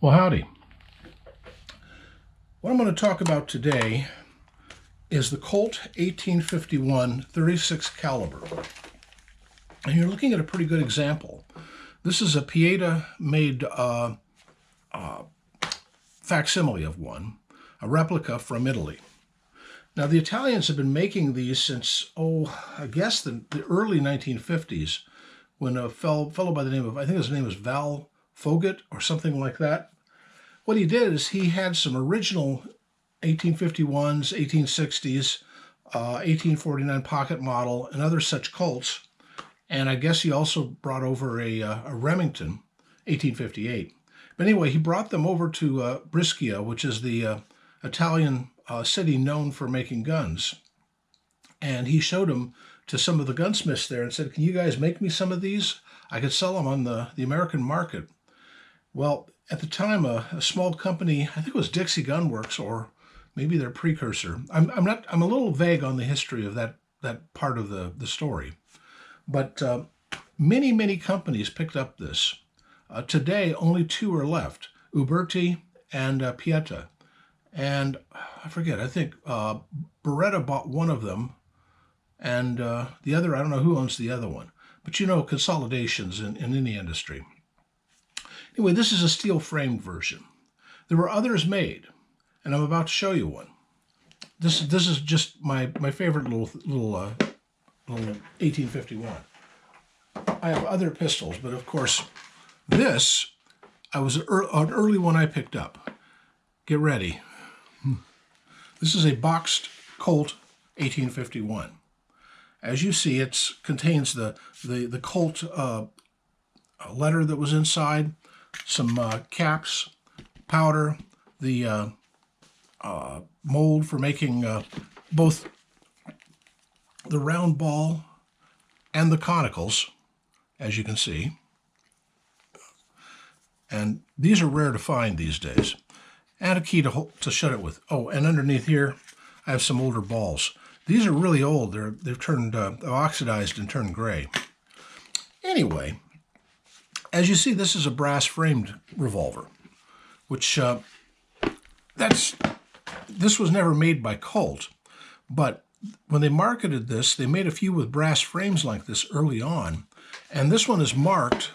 Well, howdy. What I'm going to talk about today is the Colt 1851 36 caliber. And you're looking at a pretty good example. This is a Pieta-made facsimile of one, a replica from Italy. Now, the Italians have been making these since, I guess the early 1950s, when a fellow by the name of, I think his name was Val Foget or something like that. What he did is he had some original 1851s, 1860s, 1849 pocket model, and other such Colts. And I guess he also brought over a Remington, 1858. But anyway, he brought them over to Brescia, which is the Italian city known for making guns. And he showed them to some of the gunsmiths there and said, "Can you guys make me some of these? I could sell them on the American market." Well, at the time, a small company, I think it was Dixie Gun Works, or maybe their precursor. I'm a little vague on the history of that part of the story. But many companies picked up this. Today, only two are left, Uberti and Pieta. And I forget, I think Beretta bought one of them, and the other, I don't know who owns the other one. But you know, consolidations in any industry. Anyway, this is a steel-framed version. There were others made, and I'm about to show you one. This is just my favorite little 1851. I have other pistols, but of course, this was an early one I picked up. Get ready. This is a boxed Colt 1851. As you see, it contains the Colt letter that was inside, some caps, powder, the mold for making both the round ball and the conicals, as you can see. And these are rare to find these days. And a key to shut it with. Oh, and underneath here, I have some older balls. These are really old. They've turned oxidized and turned gray. Anyway, as you see, this is a brass-framed revolver, which this was never made by Colt, but when they marketed this, they made a few with brass frames like this early on, and this one is marked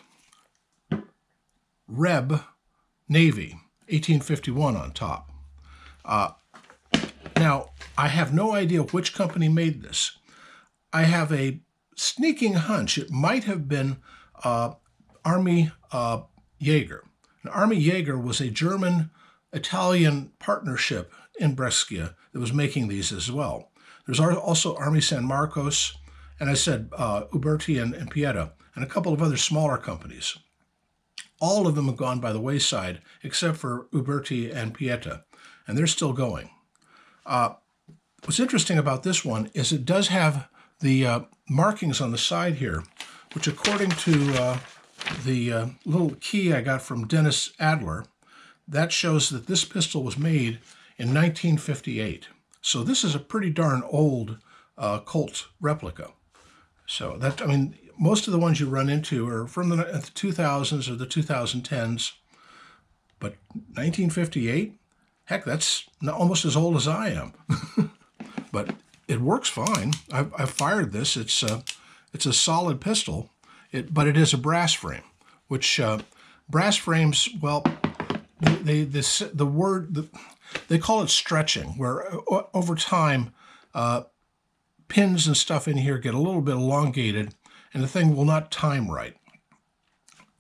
Reb Navy, 1851 on top. Now, I have no idea which company made this. I have a sneaking hunch it might have been Army Jaeger. Now, Army Jaeger was a German-Italian partnership in Brescia that was making these as well. There's also Army San Marcos, and I said Uberti and Pieta, and a couple of other smaller companies. All of them have gone by the wayside, except for Uberti and Pieta, and they're still going. What's interesting about this one is it does have the markings on the side here, which according to the little key I got from Dennis Adler, that shows that this pistol was made in 1958. So this is a pretty darn old Colt replica. So that, I mean, most of the ones you run into are from the 2000s or the 2010s, but 1958, heck, that's almost as old as I am. But it works fine. I've fired this. It's a solid pistol, but it is a brass frame, which brass frames, well, they call it stretching, where over time pins and stuff in here get a little bit elongated, and the thing will not time right.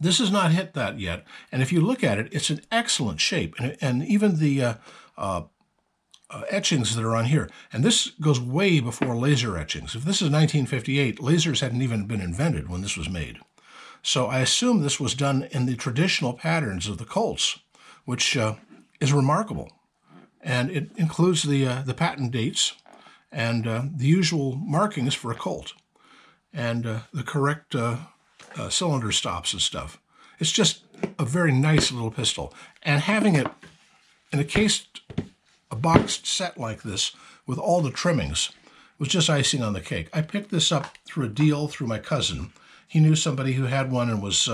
This has not hit that yet, and if you look at it, it's in excellent shape, and even the etchings that are on here, and this goes way before laser etchings. If this is 1958, lasers hadn't even been invented when this was made. So I assume this was done in the traditional patterns of the Colts, which is remarkable. And it includes the patent dates and the usual markings for a Colt and the correct cylinder stops and stuff. It's just a very nice little pistol. And having it in a boxed set like this with all the trimmings was just icing on the cake. I picked this up through a deal through my cousin. He knew somebody who had one and was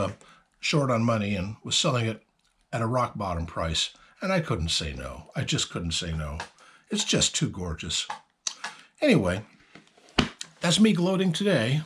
short on money and was selling it at a rock bottom price, and I couldn't say no. I just couldn't say no. It's just too gorgeous. Anyway, that's me gloating today